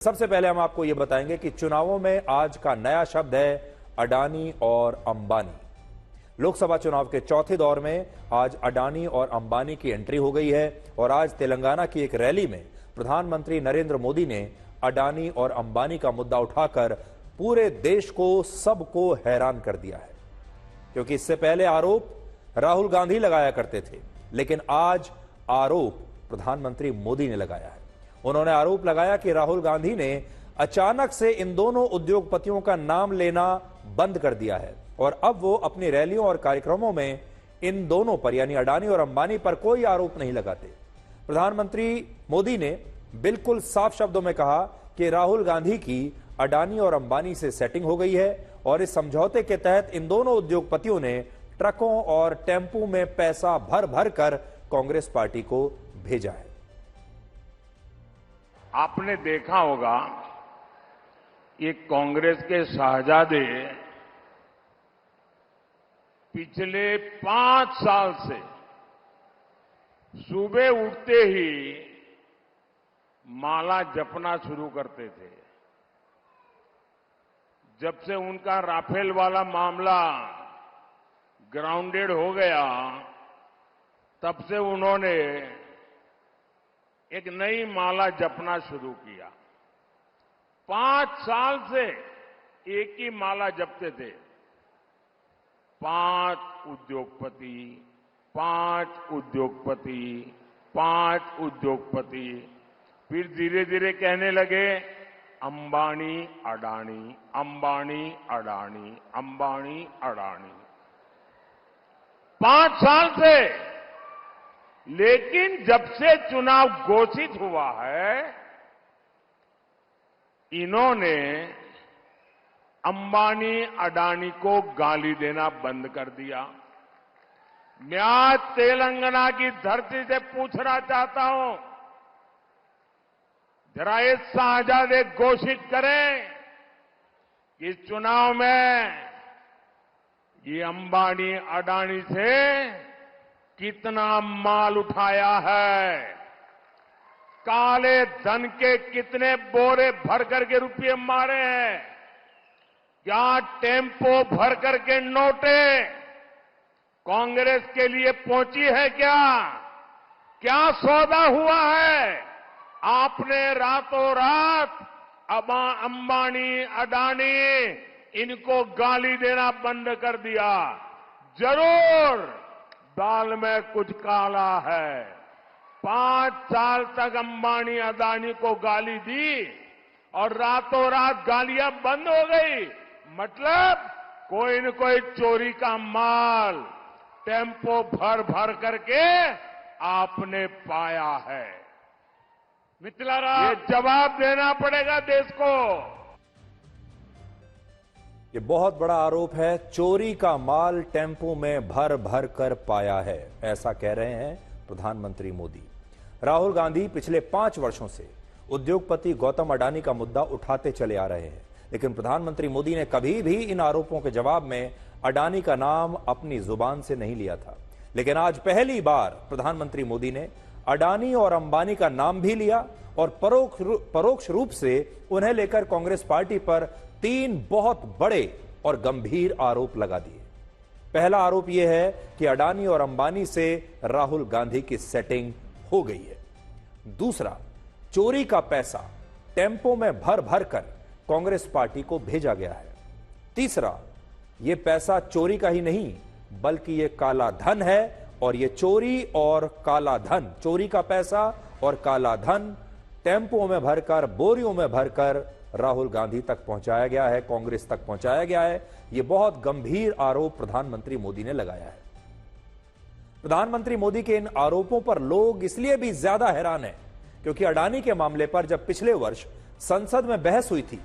सबसे पहले हम आपको यह बताएंगे कि चुनावों में आज का नया शब्द है अडानी और अंबानी। लोकसभा चुनाव के चौथे दौर में आज अडानी और अंबानी की एंट्री हो गई है और आज तेलंगाना की एक रैली में प्रधानमंत्री नरेंद्र मोदी ने अडानी और अंबानी का मुद्दा उठाकर पूरे देश को, सबको हैरान कर दिया है। क्योंकि इससे पहले आरोप राहुल गांधी लगाया करते थे, लेकिन आज आरोप प्रधानमंत्री मोदी ने लगाया है। उन्होंने आरोप लगाया कि राहुल गांधी ने अचानक से इन दोनों उद्योगपतियों का नाम लेना बंद कर दिया है और अब वो अपनी रैलियों और कार्यक्रमों में इन दोनों पर यानी अडानी और अंबानी पर कोई आरोप नहीं लगाते। प्रधानमंत्री मोदी ने बिल्कुल साफ शब्दों में कहा कि राहुल गांधी की अडानी और अंबानी से सेटिंग हो गई है और इस समझौते के तहत इन दोनों उद्योगपतियों ने ट्रकों और टेम्पो में पैसा भर भर कर कांग्रेस पार्टी को भेजा है। आपने देखा होगा ये कांग्रेस के शहजादे पिछले 5 साल से सुबह उठते ही माला जपना शुरू करते थे। जब से उनका राफेल वाला मामला ग्राउंडेड हो गया, तब से उन्होंने एक नई माला जपना शुरू किया। 5 साल से एक ही माला जपते थे। 5 उद्योगपति, 5 उद्योगपति, 5 उद्योगपति। फिर धीरे धीरे कहने लगे अंबानी अडानी, अंबानी अडानी, अंबानी अडानी। 5 साल से। लेकिन जब से चुनाव घोषित हुआ है, इन्होंने अंबानी अडानी को गाली देना बंद कर दिया। मैं आज तेलंगाना की धरती से पूछना चाहता हूं, जरा ये शहजादे घोषित करें कि इस चुनाव में ये अंबानी अडानी से कितना माल उठाया है, काले धन के कितने बोरे भर करके रुपये मारे हैं, क्या टेम्पो भर करके नोटे कांग्रेस के लिए पहुंची है, क्या सौदा हुआ है। आपने रातों रात अंबानी अडानी इनको गाली देना बंद कर दिया। जरूर दाल में कुछ काला है। 5 साल तक अंबानी अडानी को गाली दी और रातों रात गालियां बंद हो गई। मतलब कोई न कोई चोरी का माल टेम्पो भर भर करके आपने पाया है। मित्तलारा, ये जवाब देना पड़ेगा देश को। ये बहुत बड़ा आरोप है। चोरी का माल टेम्पो में भर भर कर पाया है, ऐसा कह रहे हैं प्रधानमंत्री मोदी। राहुल गांधी पिछले 5 वर्षों से उद्योगपति गौतम अडानी का मुद्दा उठाते चले आ रहे हैं, लेकिन प्रधानमंत्री मोदी ने कभी भी इन आरोपों के जवाब में अडानी का नाम अपनी जुबान से नहीं लिया था। लेकिन आज पहली बार प्रधानमंत्री मोदी ने अडानी और अंबानी का नाम भी लिया और परोक्ष रूप से उन्हें लेकर कांग्रेस पार्टी पर 3 बहुत बड़े और गंभीर आरोप लगा दिए। पहला आरोप यह है कि अडानी और अंबानी से राहुल गांधी की सेटिंग हो गई है। दूसरा, चोरी का पैसा टेम्पो में भर भर कर कांग्रेस पार्टी को भेजा गया है। तीसरा, यह पैसा चोरी का ही नहीं बल्कि यह काला धन है और यह चोरी और काला धन, चोरी का पैसा और काला धन टेम्पो में भरकर, बोरियों में भरकर राहुल गांधी तक पहुंचाया गया है, कांग्रेस तक पहुंचाया गया है। यह बहुत गंभीर आरोप प्रधानमंत्री मोदी ने लगाया है। प्रधानमंत्री मोदी के इन आरोपों पर लोग इसलिए भी ज्यादा हैरान हैं क्योंकि अडानी के मामले पर जब पिछले वर्ष संसद में बहस हुई थी,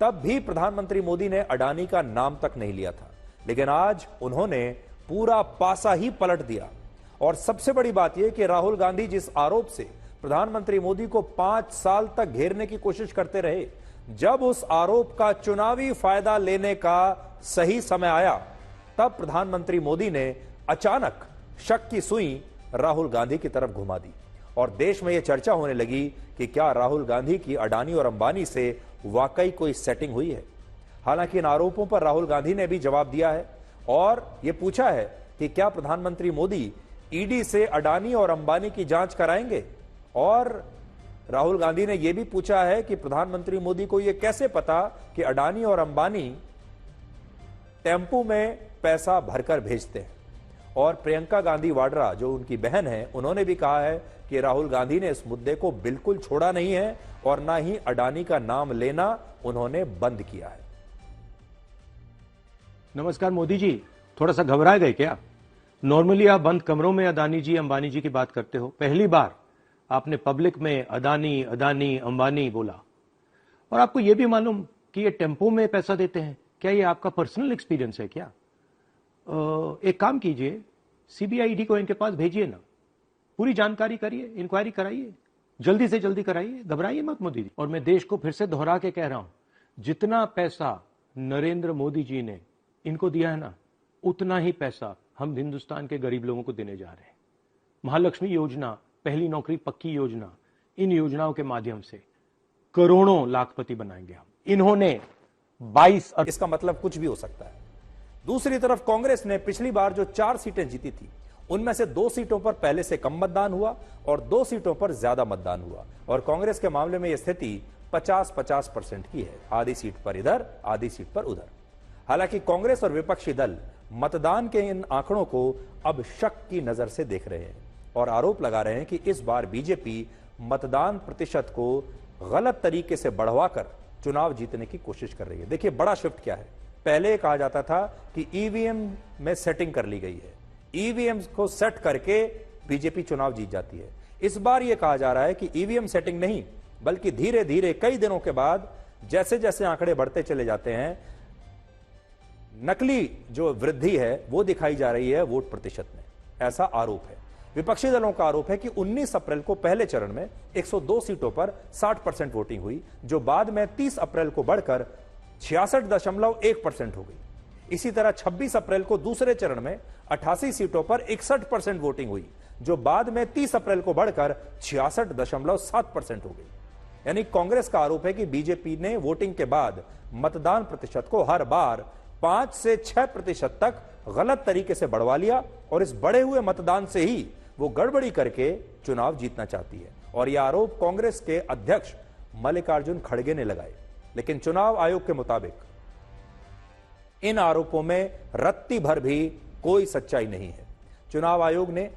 तब भी प्रधानमंत्री मोदी ने अडानी का नाम तक नहीं लिया था। लेकिन आज उन्होंने पूरा पासा ही पलट दिया। और सबसे बड़ी बात यह कि राहुल गांधी जिस आरोप से प्रधानमंत्री मोदी को 5 साल तक घेरने की कोशिश करते रहे, जब उस आरोप का चुनावी फायदा लेने का सही समय आया, तब प्रधानमंत्री मोदी ने अचानक शक की सुई राहुल गांधी की तरफ घुमा दी और देश में यह चर्चा होने लगी कि क्या राहुल गांधी की अडानी और अंबानी से वाकई कोई सेटिंग हुई है। हालांकि इन आरोपों पर राहुल गांधी ने भी जवाब दिया है और यह पूछा है कि क्या प्रधानमंत्री मोदी ईडी से अडानी और अंबानी की जांच कराएंगे। और राहुल गांधी ने यह भी पूछा है कि प्रधानमंत्री मोदी को यह कैसे पता कि अडानी और अंबानी टेम्पो में पैसा भरकर भेजते हैं। और प्रियंका गांधी वाड्रा जो उनकी बहन है, उन्होंने भी कहा है कि राहुल गांधी ने इस मुद्दे को बिल्कुल छोड़ा नहीं है और ना ही अडानी का नाम लेना उन्होंने बंद किया है। नमस्कार मोदी जी, थोड़ा सा घबरा गए क्या? नॉर्मली आप बंद कमरों में अदानी जी अंबानी जी की बात करते हो, पहली बार आपने पब्लिक में अदानी अदानी अंबानी बोला। और आपको यह भी मालूम कि ये टेम्पो में पैसा देते हैं। क्या ये आपका पर्सनल एक्सपीरियंस है क्या? एक काम कीजिए, सीबीआई को इनके पास भेजिए ना, पूरी जानकारी करिए, इंक्वायरी कराइए, जल्दी से जल्दी कराइए, घबराइए मत मोदी जी। और मैं देश को फिर से दोहरा के कह रहा हूं, जितना पैसा नरेंद्र मोदी जी ने इनको दिया है ना, उतना ही पैसा हम हिंदुस्तान के गरीब लोगों को देने जा रहे हैं। महालक्ष्मी योजना, पहली नौकरी पक्की योजना, इन योजनाओं के माध्यम से करोड़ों लाखपति बनाएंगे हम। इन्होंने 22 इसका मतलब कुछ भी हो सकता है। दूसरी तरफ कांग्रेस ने पिछली बार जो 4 सीटें जीती थी, उनमें से 2 सीटों पर पहले से कम मतदान हुआ और 2 सीटों पर ज्यादा मतदान हुआ। और कांग्रेस के मामले में यह स्थिति 50-50% की है, आधी सीट पर इधर, आधी सीट पर उधर। हालांकि कांग्रेस और विपक्षी दल मतदान के इन आंकड़ों को अब शक की नजर से देख रहे हैं और आरोप लगा रहे हैं कि इस बार बीजेपी मतदान प्रतिशत को गलत तरीके से बढ़वाकर चुनाव जीतने की कोशिश कर रही है। देखिए बड़ा शिफ्ट क्या है। पहले कहा जाता था कि ईवीएम में सेटिंग कर ली गई है, ईवीएम को सेट करके बीजेपी चुनाव जीत जाती है। इस बार यह कहा जा रहा है कि ईवीएम सेटिंग नहीं, बल्कि धीरे धीरे कई दिनों के बाद जैसे जैसे आंकड़े बढ़ते चले जाते हैं, नकली जो वृद्धि है वो दिखाई जा रही है वोट प्रतिशत में, ऐसा आरोप है। विपक्षी दलों का आरोप है कि 19 अप्रैल को पहले चरण में 102 सीटों पर 60% वोटिंग हुई, जो बाद में 30 अप्रैल को बढ़कर 66.1% हो गई। इसी तरह 26 अप्रैल को दूसरे चरण में 88 सीटों पर 61% वोटिंग हुई, जो बाद में 30 अप्रैल को बढ़कर 66.7% हो गई। यानी कांग्रेस का आरोप है कि बीजेपी ने वोटिंग के बाद मतदान प्रतिशत को हर बार 5 से 6% तक गलत तरीके से बढ़वा लिया और इस बढ़े हुए मतदान से ही वो गड़बड़ी करके चुनाव जीतना चाहती है। और यह आरोप कांग्रेस के अध्यक्ष मल्लिकार्जुन खड़गे ने लगाए। लेकिन चुनाव आयोग के मुताबिक इन आरोपों में रत्ती भर भी कोई सच्चाई नहीं है। चुनाव आयोग ने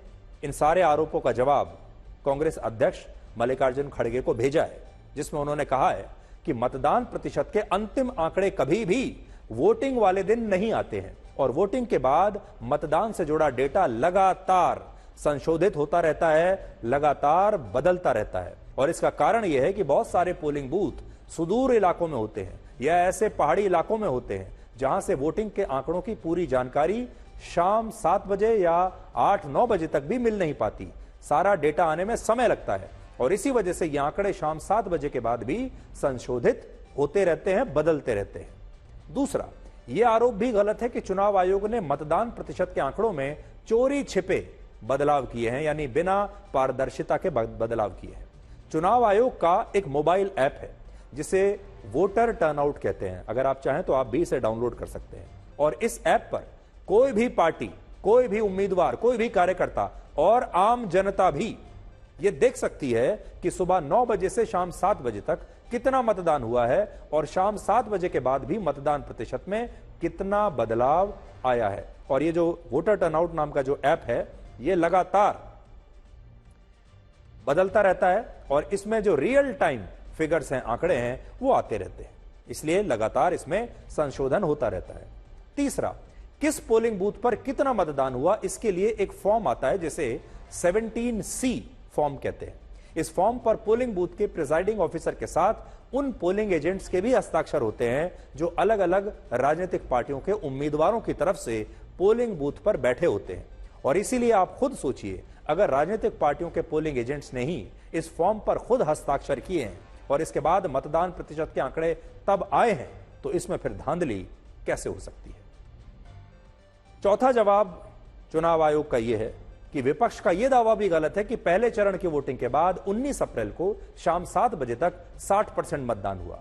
इन सारे आरोपों का जवाब कांग्रेस अध्यक्ष मल्लिकार्जुन खड़गे को भेजा है, जिसमें उन्होंने कहा है कि मतदान प्रतिशत के अंतिम आंकड़े कभी भी वोटिंग वाले दिन नहीं आते हैं और वोटिंग के बाद मतदान से जुड़ा डेटा लगातार संशोधित होता रहता है, लगातार बदलता रहता है। और इसका कारण यह है कि बहुत सारे पोलिंग बूथ सुदूर इलाकों में होते हैं या ऐसे पहाड़ी इलाकों में होते हैं जहां से वोटिंग के आंकड़ों की पूरी जानकारी शाम 7 बजे या 8-9 बजे तक भी मिल नहीं पाती। सारा डेटा आने में समय लगता है और इसी वजह से ये आंकड़े शाम 7 बजे के बाद भी संशोधित होते रहते हैं, बदलते रहते हैं। दूसरा, यह आरोप भी गलत है कि चुनाव आयोग ने मतदान प्रतिशत के आंकड़ों में चोरी छिपे बदलाव किए हैं, यानी बिना पारदर्शिता के बदलाव किए हैं। चुनाव आयोग का एक मोबाइल ऐप है जिसे वोटर टर्नआउट कहते हैं। अगर आप चाहें तो आप भी इसे डाउनलोड कर सकते हैं और इस ऐप पर कोई भी पार्टी, कोई भी उम्मीदवार, कोई भी कार्यकर्ता और आम जनता भी यह देख सकती है कि सुबह 9 बजे से शाम 7 बजे तक कितना मतदान हुआ है और शाम 7 बजे के बाद भी मतदान प्रतिशत में कितना बदलाव आया है। और ये जो वोटर टर्नआउट नाम का जो ऐप है, ये लगातार बदलता रहता है और इसमें जो रियल टाइम फिगर्स हैं, आंकड़े हैं, वो आते रहते हैं, इसलिए लगातार इसमें संशोधन होता रहता है। तीसरा, किस पोलिंग बूथ पर कितना मतदान हुआ, इसके लिए एक फॉर्म आता है जिसे 17C फॉर्म कहते हैं। इस फॉर्म पर पोलिंग बूथ के प्रिजाइडिंग ऑफिसर के साथ उन पोलिंग एजेंट्स के भी हस्ताक्षर होते हैं जो अलग अलग राजनीतिक पार्टियों के उम्मीदवारों की तरफ से पोलिंग बूथ पर बैठे होते हैं। और इसीलिए आप खुद सोचिए, अगर राजनीतिक पार्टियों के पोलिंग एजेंट्स ने ही इस फॉर्म पर खुद हस्ताक्षर किए हैं और इसके बाद मतदान प्रतिशत के आंकड़े तब आए हैं, तो इसमें फिर धांधली कैसे हो सकती है। चौथा जवाब चुनाव आयोग का यह है कि कि विपक्ष का यह दावा भी गलत है कि पहले चरण की वोटिंग के बाद 19 अप्रैल को शाम 7 बजे तक 60% मतदान हुआ।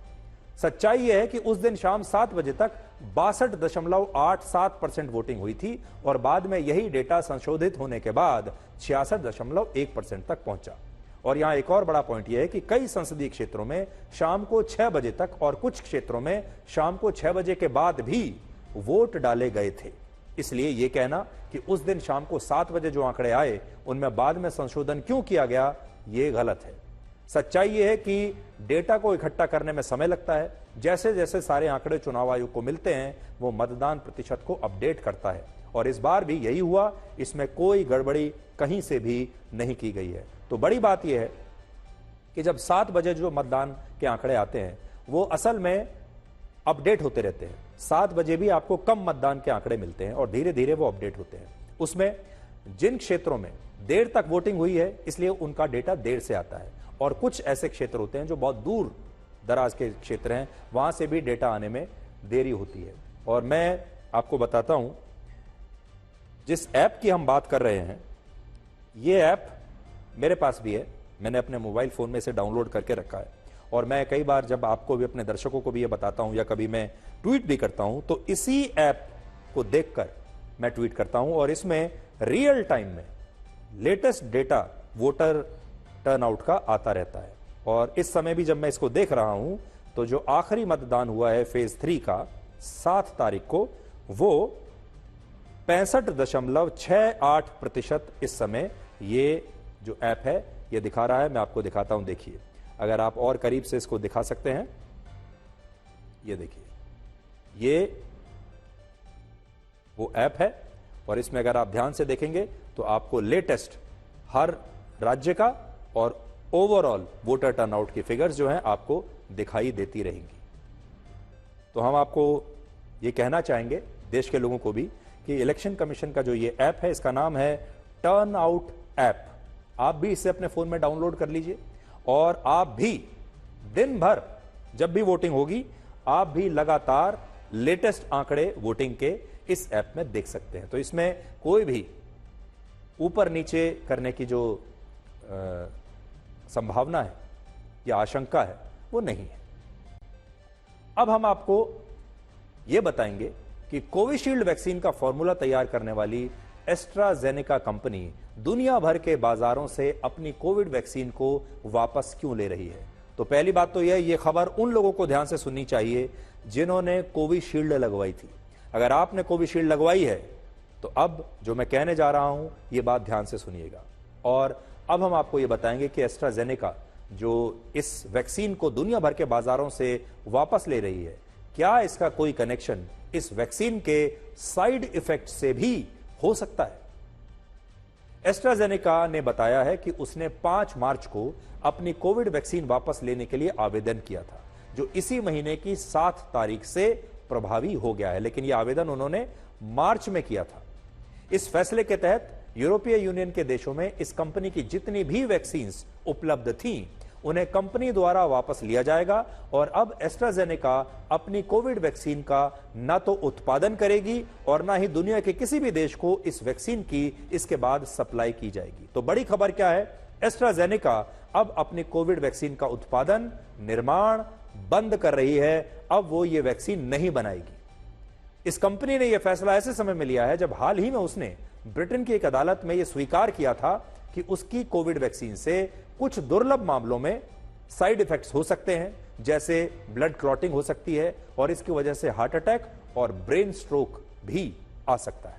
सच्चाई यह है कि उस दिन शाम 7 बजे तक 62.87% वोटिंग हुई थी और बाद में यही डेटा संशोधित होने के बाद 66.1% तक पहुंचा। और यहां एक और बड़ा पॉइंट यह है कि कई संसदीय क्षेत्रों में शाम को 6 बजे तक और कुछ क्षेत्रों में शाम को 6 बजे के बाद भी वोट डाले गए थे। इसलिए यह कहना कि उस दिन शाम को 7 बजे जो आंकड़े आए उनमें बाद में संशोधन क्यों किया गया, यह गलत है। सच्चाई यह है कि डेटा को इकट्ठा करने में समय लगता है। जैसे जैसे सारे आंकड़े चुनाव आयोग को मिलते हैं वो मतदान प्रतिशत को अपडेट करता है और इस बार भी यही हुआ। इसमें कोई गड़बड़ी कहीं से भी नहीं की गई है। तो बड़ी बात यह है कि जब 7 बजे जो मतदान के आंकड़े आते हैं वो असल में अपडेट होते रहते हैं। 7 बजे भी आपको कम मतदान के आंकड़े मिलते हैं और धीरे धीरे वो अपडेट होते हैं। उसमें जिन क्षेत्रों में देर तक वोटिंग हुई है इसलिए उनका डेटा देर से आता है और कुछ ऐसे क्षेत्र होते हैं जो बहुत दूर दराज के क्षेत्र हैं, वहां से भी डेटा आने में देरी होती है। और मैं आपको बताता हूं, जिस ऐप की हम बात कर रहे हैं ये ऐप मेरे पास भी है, मैंने अपने मोबाइल फोन में इसे डाउनलोड करके रखा है और मैं कई बार जब आपको भी अपने दर्शकों को भी ये बताता हूं या कभी मैं ट्वीट भी करता हूं तो इसी ऐप को देखकर मैं ट्वीट करता हूं और इसमें रियल टाइम में लेटेस्ट डेटा वोटर टर्नआउट का आता रहता है। और इस समय भी जब मैं इसको देख रहा हूं तो जो आखिरी मतदान हुआ है फेज 3 का 7 तारीख को वो 65.68% इस समय ये जो ऐप है ये दिखा रहा है। मैं आपको दिखाता हूं, देखिए अगर आप और करीब से इसको दिखा सकते हैं, ये देखिए ये वो ऐप है और इसमें अगर आप ध्यान से देखेंगे तो आपको लेटेस्ट हर राज्य का और ओवरऑल वोटर टर्नआउट की फिगर्स जो हैं आपको दिखाई देती रहेंगी। तो हम आपको ये कहना चाहेंगे देश के लोगों को भी कि इलेक्शन कमीशन का जो ये ऐप है इसका नाम है टर्न आउट ऐप। आप भी इसे अपने फोन में डाउनलोड कर लीजिए और आप भी दिन भर जब भी वोटिंग होगी आप भी लगातार लेटेस्ट आंकड़े वोटिंग के इस ऐप में देख सकते हैं। तो इसमें कोई भी ऊपर नीचे करने की जो संभावना है या आशंका है वो नहीं है। अब हम आपको यह बताएंगे कि कोविशील्ड वैक्सीन का फॉर्मूला तैयार करने वाली एस्ट्राजेनेका कंपनी दुनिया भर के बाजारों से अपनी कोविड वैक्सीन को वापस क्यों ले रही है। तो पहली बात तो यह खबर उन लोगों को ध्यान से सुननी चाहिए जिन्होंने कोविशील्ड लगवाई थी। अगर आपने कोविशील्ड लगवाई है तो अब जो मैं कहने जा रहा हूं यह बात ध्यान से सुनिएगा। और अब हम आपको यह बताएंगे कि एस्ट्राजेनेका जो इस वैक्सीन को दुनिया भर के बाजारों से वापस ले रही है, क्या इसका कोई कनेक्शन इस वैक्सीन के साइड इफेक्ट से भी हो सकता है। एस्ट्राजेनेका ने बताया है कि उसने 5 मार्च को अपनी कोविड वैक्सीन वापस लेने के लिए आवेदन किया था जो इसी महीने की 7 तारीख से प्रभावी हो गया है, लेकिन यह आवेदन उन्होंने मार्च में किया था। इस फैसले के तहत यूरोपीय यूनियन के देशों में इस कंपनी की जितनी भी वैक्सीन उपलब्ध थीं उन्हें कंपनी द्वारा वापस लिया जाएगा और अब एस्ट्राजेनेका अपनी कोविड वैक्सीन का न तो उत्पादन करेगी और न ही दुनिया के किसी भी देश को इस वैक्सीन की इसके बाद सप्लाई की जाएगी। तो बड़ी खबर क्या है, एस्ट्राजेनेका अब अपनी कोविड वैक्सीन का उत्पादन निर्माण बंद कर रही है। अब वो ये वैक्सीन नहीं बनाएगी। इस कंपनी ने यह फैसला ऐसे समय में लिया है जब हाल ही में उसने ब्रिटेन की एक अदालत में यह स्वीकार किया था कि उसकी कोविड वैक्सीन से कुछ दुर्लभ मामलों में साइड इफेक्ट्स हो सकते हैं, जैसे ब्लड क्लॉटिंग हो सकती है और इसकी वजह से हार्ट अटैक और ब्रेन स्ट्रोक भी आ सकता है।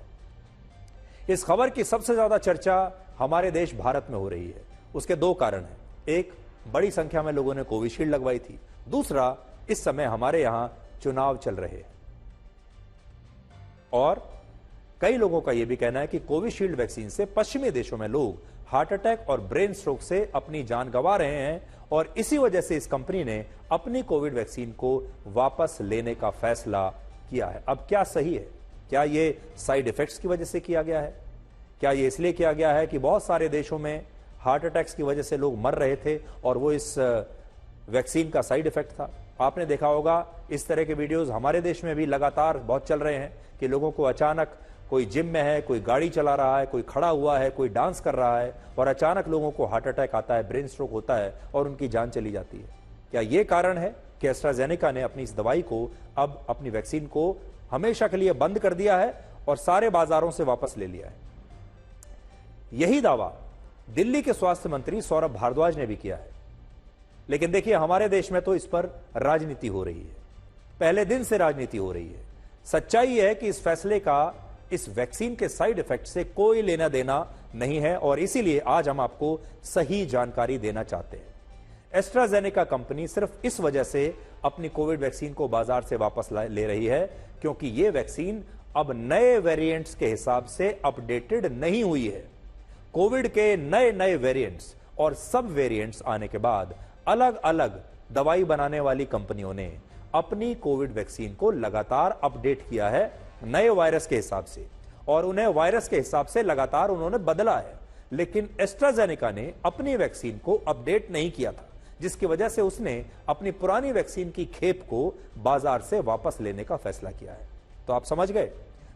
इस खबर की सबसे ज्यादा चर्चा हमारे देश भारत में हो रही है। उसके 2 कारण हैं। एक, बड़ी संख्या में लोगों ने कोविशील्ड लगवाई थी। दूसरा, इस समय हमारे यहां चुनाव चल रहे हैं और कई लोगों का यह भी कहना है कि कोविशील्ड वैक्सीन से पश्चिमी देशों में लोग हार्ट अटैक और ब्रेन स्ट्रोक से अपनी जान गंवा रहे हैं और इसी वजह से इस कंपनी ने अपनी कोविड वैक्सीन को वापस लेने का फैसला किया है। अब क्या सही है? क्या यह साइड इफेक्ट्स की वजह से किया गया है? क्या यह इसलिए किया गया है कि बहुत सारे देशों में हार्ट अटैक्स की वजह से लोग मर रहे थे और वो इस वैक्सीन का साइड इफेक्ट था? आपने देखा होगा इस तरह के वीडियोस हमारे देश में भी लगातार बहुत चल रहे हैं कि लोगों को अचानक कोई जिम में है, कोई गाड़ी चला रहा है, कोई खड़ा हुआ है, कोई डांस कर रहा है और अचानक लोगों को हार्ट अटैक आता है, ब्रेन स्ट्रोक होता है और उनकी जान चली जाती है। क्या यह कारण है कि एस्ट्राजेनेका ने अपनी इस दवाई को, अब अपनी वैक्सीन को हमेशा के लिए बंद कर दिया है और सारे बाजारों से वापस ले लिया है? यही दावा दिल्ली के स्वास्थ्य मंत्री सौरभ भारद्वाज ने भी किया है। लेकिन देखिए, हमारे देश में तो इस पर राजनीति हो रही है, पहले दिन से राजनीति हो रही है। सच्चाई है कि इस फैसले का इस वैक्सीन के साइड इफेक्ट से कोई लेना देना नहीं है और इसीलिए आज हम आपको सही जानकारी देना चाहते हैं। एस्ट्राजेनेका कंपनी सिर्फ इस वजह से अपनी कोविड वैक्सीन को बाजार से वापस ले रही है क्योंकि यह वैक्सीन अब नए वेरिएंट्स के हिसाब से अपडेटेड नहीं हुई है। कोविड के नए नए वेरिएंट्स और सब वेरिएंट्स आने के बाद अलग अलग दवाई बनाने वाली कंपनियों ने अपनी कोविड वैक्सीन को लगातार अपडेट किया है नए वायरस के हिसाब से और उन्हें वायरस के हिसाब से लगातार उन्होंने बदला है। लेकिन एस्ट्राजेनेका ने अपनी वैक्सीन को अपडेट नहीं किया था, जिसकी वजह से उसने अपनी पुरानी वैक्सीन की खेप को बाजार से वापस लेने का फैसला किया है। तो आप समझ गए,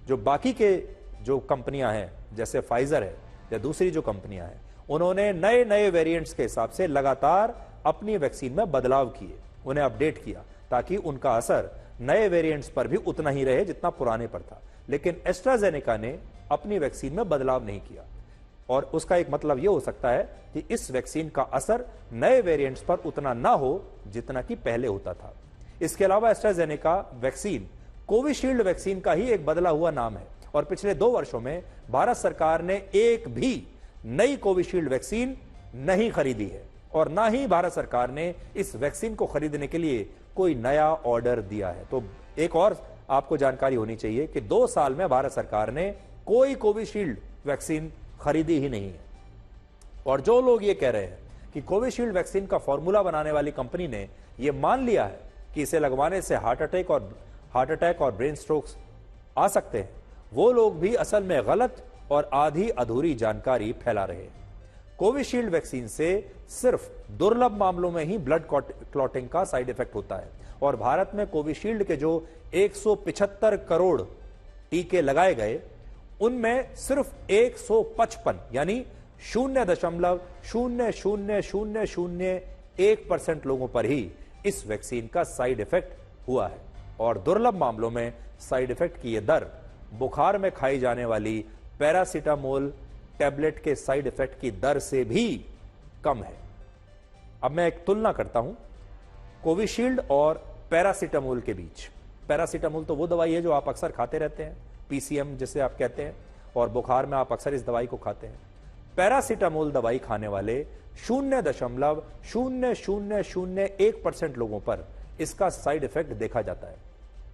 जो बाकी के जो कंपनियां हैं जैसे फाइजर है या दूसरी जो कंपनियां हैं, उन्होंने नए नए वेरिएंट्स के हिसाब से लगातार अपनी वैक्सीन में बदलाव किए, उन्हें अपडेट किया ताकि उनका असर नए वेरिएंट्स पर भी उतना ही रहे जितना पुराने पर था। लेकिन एस्ट्राजेनेका ने अपनी वैक्सीन में बदलाव नहीं किया और उसका एक मतलब यह हो सकता है कि इस वैक्सीन का असर नए वेरिएंट्स पर उतना ना हो जितना कि पहले होता था। इसके अलावा एस्ट्राजेनेका वैक्सीन कोविशील्ड वैक्सीन का ही एक बदला हुआ नाम है और पिछले 2 वर्षों में भारत सरकार ने एक भी नई कोविशील्ड वैक्सीन नहीं खरीदी है और ना ही भारत सरकार ने इस वैक्सीन को खरीदने के लिए कोई नया ऑर्डर दिया है। तो एक और आपको जानकारी होनी चाहिए कि 2 साल में भारत सरकार ने कोई कोविशील्ड वैक्सीन खरीदी ही नहीं है। और जो लोग ये कह रहे हैं कि कोविशील्ड वैक्सीन का फॉर्मूला बनाने वाली कंपनी ने यह मान लिया है कि इसे लगवाने से हार्ट अटैक और ब्रेन स्ट्रोक्स आ सकते हैं, वो लोग भी असल में गलत और आधी अधूरी जानकारी फैला रहे हैं। कोविशील्ड वैक्सीन से सिर्फ दुर्लभ मामलों में ही ब्लड क्लॉटिंग का साइड इफेक्ट होता है और भारत में कोविशील्ड के जो 175 करोड़ टीके लगाए गए, उनमें सिर्फ 155 यानी 0.00001% लोगों पर ही इस वैक्सीन का साइड इफेक्ट हुआ है और दुर्लभ मामलों में साइड इफेक्ट की यह दर बुखार में खाई जाने वाली पैरासीटामोल टैबलेट के साइड इफेक्ट की दर से भी कम है। अब मैं एक तुलना करता हूं कोविशील्ड और पैरासीटामोल के बीच। पैरासीटामोल तो वो दवाई है जो आप अक्सर खाते रहते हैं, पीसीएम जिसे आप कहते हैं, और बुखार में आप अक्सर इस दवाई को खाते हैं। पैरासीटामोल दवाई खाने वाले 0.0001% लोगों पर इसका साइड इफेक्ट देखा जाता है,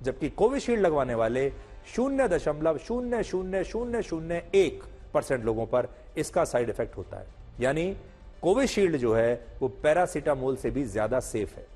जबकि कोविशील्ड लगवाने वाले 0.00001% लोगों पर इसका साइड इफेक्ट होता है। यानी कोविशील्ड जो है वो पैरासीटामोल से भी ज्यादा सेफ है।